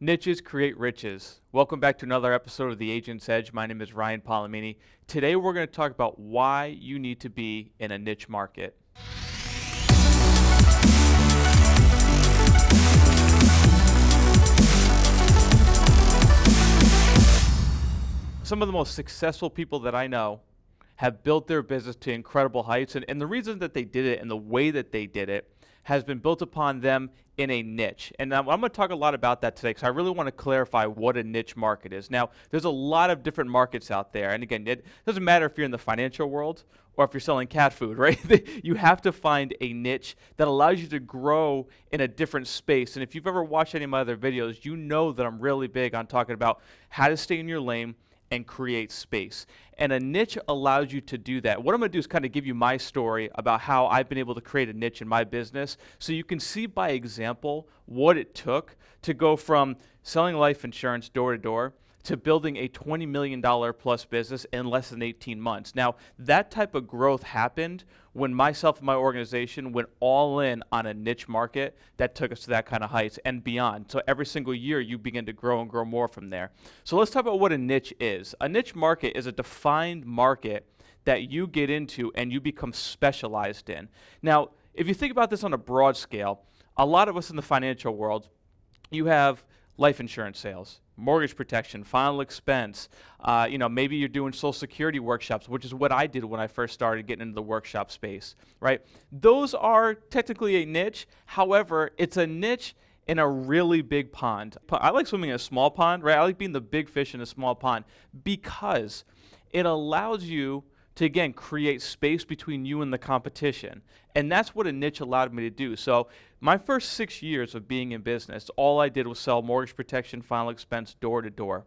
Niches create riches. Welcome back to another episode of The Agent's Edge. My name is Ryan Polimeni. Today we're going to talk about why you need to be in a niche market. Some of the most successful people that I know have built their business to incredible heights, and the reason that they did it and the way that they did it has been built upon them in a niche. And I'm going to talk a lot about that today because I really want to clarify what a niche market is. Now, there's a lot of different markets out there. And again, it doesn't matter if you're in the financial world or if you're selling cat food, right? You have to find a niche that allows you to grow in a different space. And if you've ever watched any of my other videos, you know that I'm really big on talking about how to stay in your lane and create space. And a niche allows you to do that. What I'm going to do is kind of give you my story about how I've been able to create a niche in my business so you can see by example what it took to go from selling life insurance door to door to building a $20 million plus business in less than 18 months. Now, that type of growth happened when myself and my organization went all in on a niche market that took us to that kind of heights and beyond. So every single year, you begin to grow and grow more from there. So let's talk about what a niche is. A niche market is a defined market that you get into and you become specialized in. Now, if you think about this on a broad scale, a lot of us in the financial world, you have life insurance sales, mortgage protection, final expense. Maybe you're doing Social Security workshops, which is what I did when I first started getting into the workshop space, right? Those are technically a niche. However, it's a niche in a really big pond. I like swimming in a small pond, right? I like being the big fish in a small pond because it allows you to, again, create space between you and the competition. And that's what a niche allowed me to do. So my first 6 years of being in business, all I did was sell mortgage protection, final expense, door to door.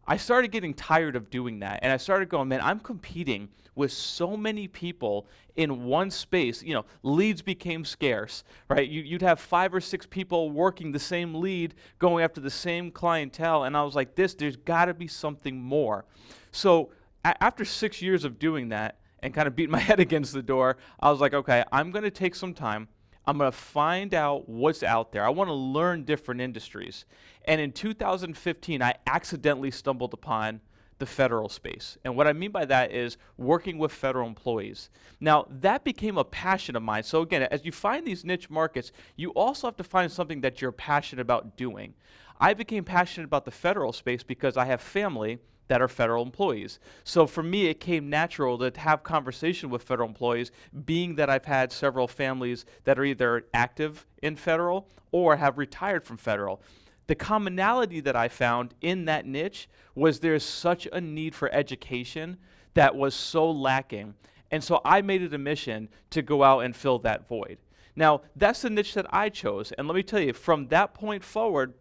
I started getting tired of doing that. And I started going, man, I'm competing with so many people in one space. You know, leads became scarce, right? You'd have 5 or 6 people working the same lead, going after the same clientele. And I was like, there's got to be something more. So after 6 years of doing that and kind of beating my head against the door, I was like, okay, I'm going to take some time. I'm going to find out what's out there. I want to learn different industries. And in 2015, I accidentally stumbled upon the federal space. And what I mean by that is working with federal employees. Now, that became a passion of mine. So again, as you find these niche markets, you also have to find something that you're passionate about doing. I became passionate about the federal space because I have family that are federal employees. So for me, it came natural to have conversation with federal employees, being that I've had several families that are either active in federal or have retired from federal. The commonality that I found in that niche was there's such a need for education that was so lacking. And so I made it a mission to go out and fill that void. Now, that's the niche that I chose. And let me tell you, from that point forward,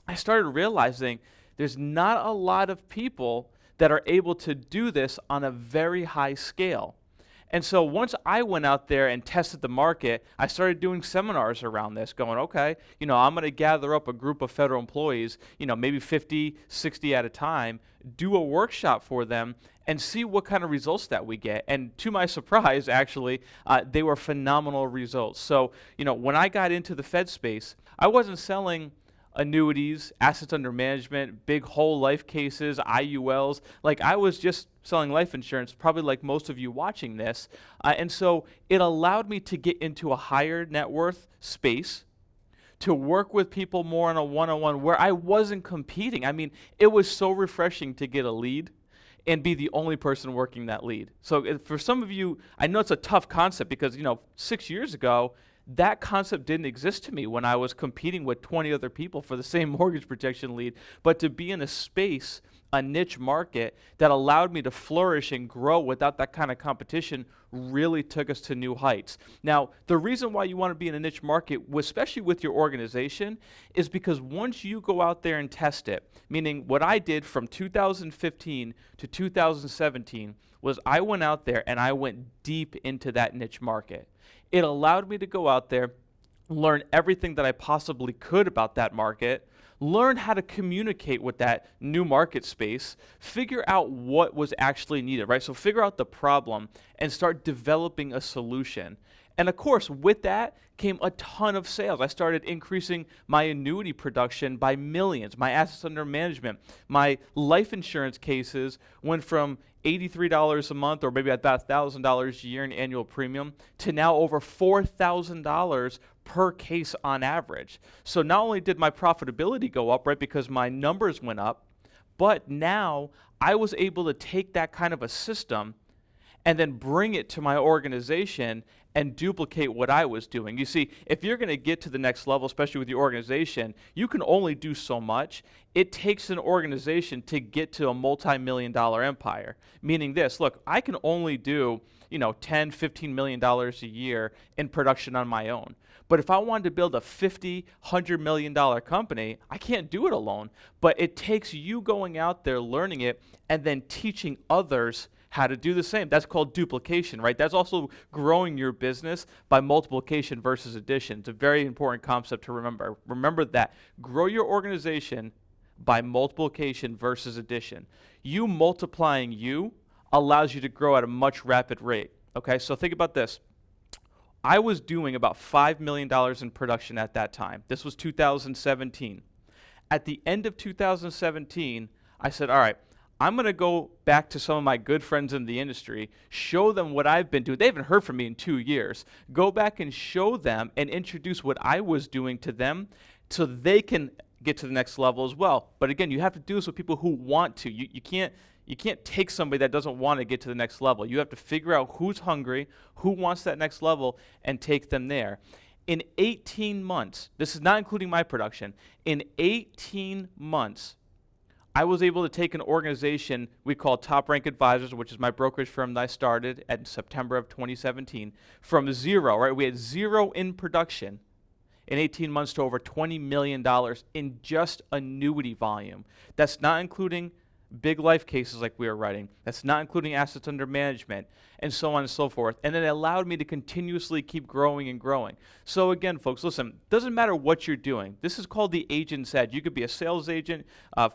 I started realizing there's not a lot of people that are able to do this on a very high scale. And so once I went out there and tested the market, I started doing seminars around this, going, okay, I'm going to gather up a group of federal employees, maybe 50, 60 at a time, do a workshop for them, and see what kind of results that we get. And to my surprise, actually, they were phenomenal results. So, when I got into the Fed space, I wasn't selling annuities, assets under management, big whole life cases, IULs. Like I was just selling life insurance, probably like most of you watching this. And so it allowed me to get into a higher net worth space, to work with people more on a one-on-one where I wasn't competing. I mean, it was so refreshing to get a lead and be the only person working that lead. So for some of you, I know it's a tough concept because, 6 years ago, that concept didn't exist to me when I was competing with 20 other people for the same mortgage protection lead. But to be in a space, a niche market that allowed me to flourish and grow without that kind of competition really took us to new heights. Now, the reason why you want to be in a niche market, especially with your organization, is because once you go out there and test it, meaning what I did from 2015 to 2017 was I went out there and I went deep into that niche market. It allowed me to go out there, learn everything that I possibly could about that market, learn how to communicate with that new market space, figure out what was actually needed, right? So figure out the problem and start developing a solution. And of course, with that came a ton of sales. I started increasing my annuity production by millions, my assets under management. My life insurance cases went from $83 a month, or maybe about $1,000 a year in annual premium, to now over $4,000 per case on average. So not only did my profitability go up, right, because my numbers went up, but now I was able to take that kind of a system and then bring it to my organization and duplicate what I was doing. You see, if you're going to get to the next level, especially with your organization, you can only do so much. It takes an organization to get to a multi-million-dollar empire. Meaning this, look, I can only do, $10, $15 million a year in production on my own. But if I wanted to build a $50, $100 million company, I can't do it alone. But it takes you going out there, learning it, and then teaching others how to do the same. That's called duplication, right? That's also growing your business by multiplication versus addition. It's a very important concept to remember. Remember that. Grow your organization by multiplication versus addition. You multiplying you allows you to grow at a much rapid rate. Okay, so think about this. I was doing about $5 million in production at that time. This was 2017. At the end of 2017, I said, all right, I'm going to go back to some of my good friends in the industry, show them what I've been doing. They haven't heard from me in 2 years. Go back and show them and introduce what I was doing to them so they can get to the next level as well. But again, you have to do this with people who want to. You can't take somebody that doesn't want to get to the next level. You have to figure out who's hungry, who wants that next level, and take them there. In 18 months, this is not including my production, in 18 months, I was able to take an organization we call Top Rank Advisors, which is my brokerage firm that I started in September of 2017, from zero, right? We had zero in production in 18 months to over $20 million in just annuity volume. That's not including big life cases like we were writing. That's not including assets under management, and so on and so forth. And then it allowed me to continuously keep growing and growing. So again, folks, listen, doesn't matter what you're doing. This is called the agent's edge. You could be a sales agent,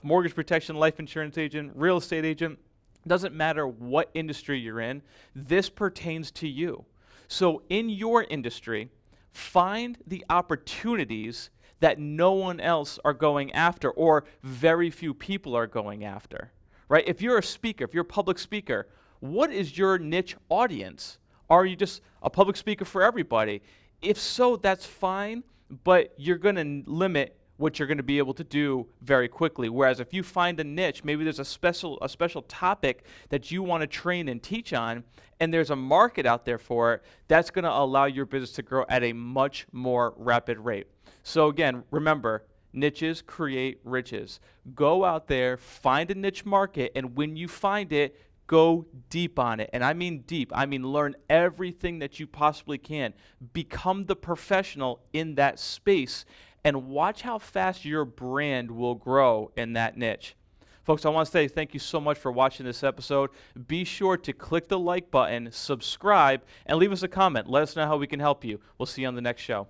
mortgage protection, life insurance agent, real estate agent. Doesn't matter what industry you're in. This pertains to you. So in your industry, find the opportunities that no one else are going after, or very few people are going after, right? If you're a speaker, if you're a public speaker, what is your niche audience? Are you just a public speaker for everybody? If so, that's fine, but you're going to limit what you're going to be able to do very quickly. Whereas if you find a niche, maybe there's a special topic that you want to train and teach on, and there's a market out there for it, that's going to allow your business to grow at a much more rapid rate. So again, remember, niches create riches. Go out there, find a niche market, and when you find it, go deep on it. And I mean deep. I mean learn everything that you possibly can. Become the professional in that space, and watch how fast your brand will grow in that niche. Folks, I want to say thank you so much for watching this episode. Be sure to click the like button, subscribe, and leave us a comment. Let us know how we can help you. We'll see you on the next show.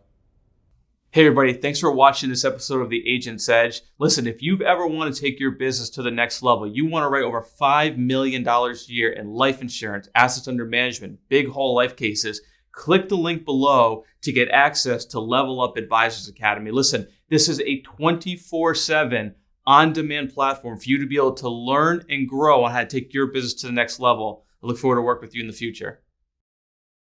Hey everybody, thanks for watching this episode of The Agent's Edge. Listen, if you've ever wanted to take your business to the next level, you want to write over $5 million a year in life insurance, assets under management, big whole life cases, click the link below to get access to Level Up Advisors Academy. Listen, this is a 24/7 on-demand platform for you to be able to learn and grow on how to take your business to the next level. I look forward to working with you in the future.